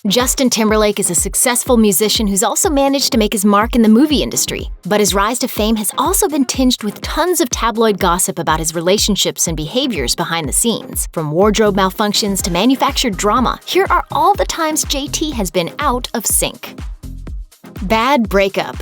Justin Timberlake is a successful musician who's also managed to make his mark in the movie industry. But his rise to fame has also been tinged with tons of tabloid gossip about his relationships and behaviors behind the scenes. From wardrobe malfunctions to manufactured drama, here are all the times JT has been out of sync. Bad breakup.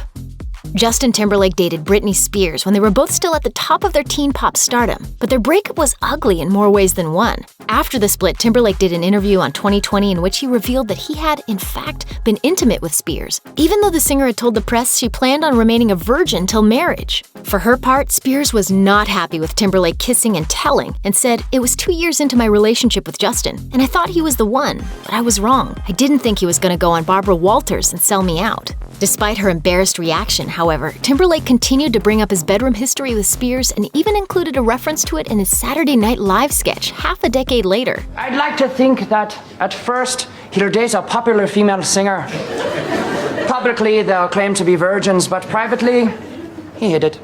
Justin Timberlake dated Britney Spears when they were both still at the top of their teen pop stardom, but their breakup was ugly in more ways than one. After the split, Timberlake did an interview on 2020 in which he revealed that he had, in fact, been intimate with Spears, even though the singer had told the press she planned on remaining a virgin till marriage. For her part, Spears was not happy with Timberlake kissing and telling, and said, "It was 2 years into my relationship with Justin, and I thought he was the one, but I was wrong. I didn't think he was going to go on Barbara Walters and sell me out." Despite her embarrassed reaction, however, Timberlake continued to bring up his bedroom history with Spears and even included a reference to it in his Saturday Night Live sketch half a decade later. I'd like to think that at first he'll date a popular female singer. Publicly, they'll claim to be virgins, but privately, he hid it.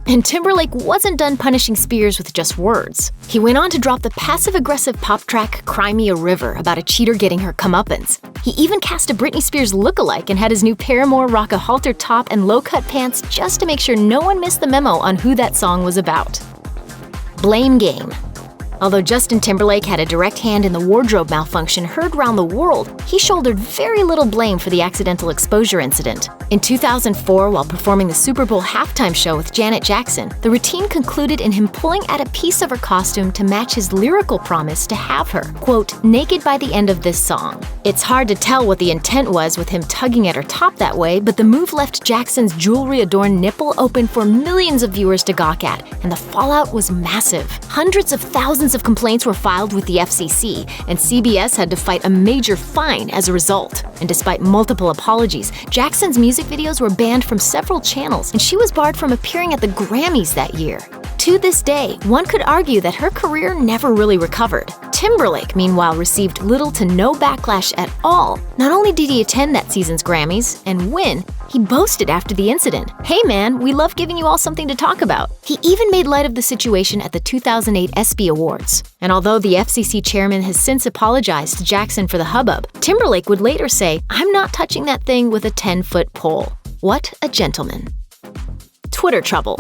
And Timberlake wasn't done punishing Spears with just words. He went on to drop the passive-aggressive pop track Cry Me a River about a cheater getting her comeuppance. He even cast a Britney Spears lookalike and had his new Paramore rock a halter top and low-cut pants just to make sure no one missed the memo on who that song was about. Blame game. Although Justin Timberlake had a direct hand in the wardrobe malfunction heard around the world, he shouldered very little blame for the accidental exposure incident. In 2004, while performing the Super Bowl halftime show with Janet Jackson, the routine concluded in him pulling at a piece of her costume to match his lyrical promise to have her, quote, naked by the end of this song. It's hard to tell what the intent was with him tugging at her top that way, but the move left Jackson's jewelry-adorned nipple open for millions of viewers to gawk at, and the fallout was massive. Hundreds of thousands of complaints were filed with the FCC, and CBS had to fight a major fine as a result. And despite multiple apologies, Jackson's music videos were banned from several channels, and she was barred from appearing at the Grammys that year. To this day, one could argue that her career never really recovered. Timberlake, meanwhile, received little to no backlash at all. Not only did he attend that season's Grammys and win, he boasted after the incident, "Hey man, we love giving you all something to talk about." He even made light of the situation at the 2008 ESPY Awards. And although the FCC chairman has since apologized to Jackson for the hubbub, Timberlake would later say, "I'm not touching that thing with a 10-foot pole." What a gentleman. Twitter trouble.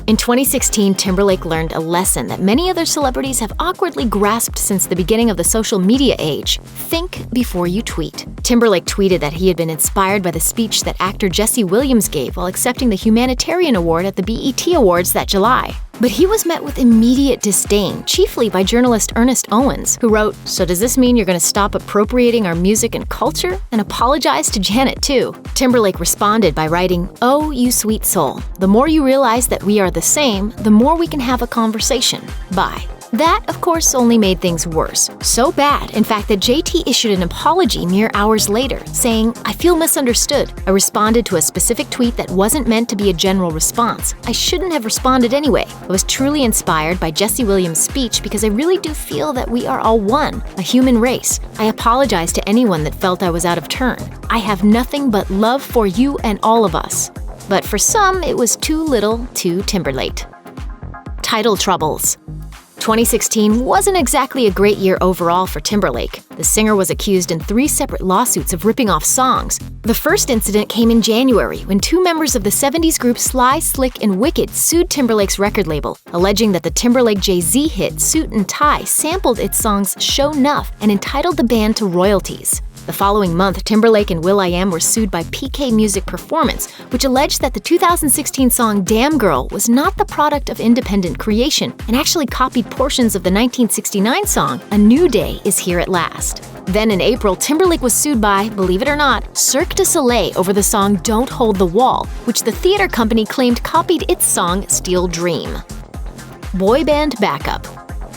In 2016, Timberlake learned a lesson that many other celebrities have awkwardly grasped since the beginning of the social media age. Think before you tweet. Timberlake tweeted that he had been inspired by the speech that actor Jesse Williams gave while accepting the Humanitarian Award at the BET Awards that July. But he was met with immediate disdain, chiefly by journalist Ernest Owens, who wrote, "So does this mean you're going to stop appropriating our music and culture?" and apologize to Janet too. Timberlake responded by writing, "Oh, you sweet soul. The more you realize that we are the same, the more we can have a conversation. Bye." That, of course, only made things worse. So bad, in fact, that JT issued an apology mere hours later, saying, "I feel misunderstood. I responded to a specific tweet that wasn't meant to be a general response. I shouldn't have responded anyway. I was truly inspired by Jesse Williams' speech because I really do feel that we are all one, a human race. I apologize to anyone that felt I was out of turn. I have nothing but love for you and all of us." But for some, it was too little, too Timberlake. Title troubles. 2016 wasn't exactly a great year overall for Timberlake. The singer was accused in 3 separate lawsuits of ripping off songs. The first incident came in January when 2 members of the 70s group Sly, Slick, and Wicked sued Timberlake's record label, alleging that the Timberlake Jay-Z hit Suit and Tie sampled its songs Show 'Nuff and entitled the band to royalties. The following month, Timberlake and will.i.am were sued by PK Music Performance, which alleged that the 2016 song Damn Girl was not the product of independent creation and actually copied portions of the 1969 song A New Day Is Here at Last. Then in April, Timberlake was sued by, believe it or not, Cirque du Soleil over the song Don't Hold the Wall, which the theater company claimed copied its song Steel Dream. Boy band backup.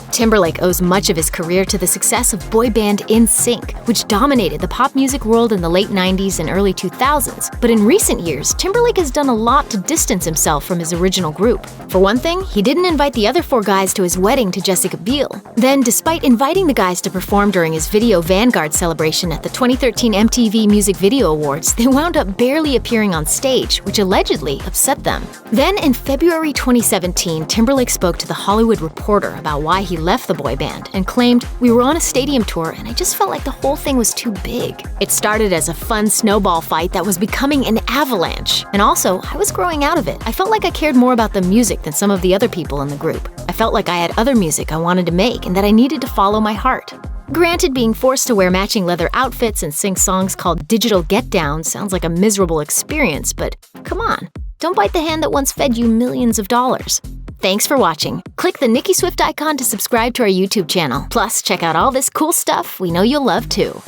Timberlake owes much of his career to the success of boy band NSYNC, which dominated the pop music world in the late 90s and early 2000s. But in recent years, Timberlake has done a lot to distance himself from his original group. For one thing, he didn't invite the other 4 guys to his wedding to Jessica Biel. Then, despite inviting the guys to perform during his Video Vanguard celebration at the 2013 MTV Music Video Awards, they wound up barely appearing on stage, which allegedly upset them. Then, in February 2017, Timberlake spoke to The Hollywood Reporter about why he he left the boy band and claimed, "We were on a stadium tour and I just felt like the whole thing was too big." It started as a fun snowball fight that was becoming an avalanche. And also, I was growing out of it. I felt like I cared more about the music than some of the other people in the group. I felt like I had other music I wanted to make and that I needed to follow my heart. Granted, being forced to wear matching leather outfits and sing songs called Digital Get Down sounds like a miserable experience, but come on, don't bite the hand that once fed you millions of dollars. Thanks for watching. Click the Nicki Swift icon to subscribe to our YouTube channel. Plus, check out all this cool stuff we know you'll love too.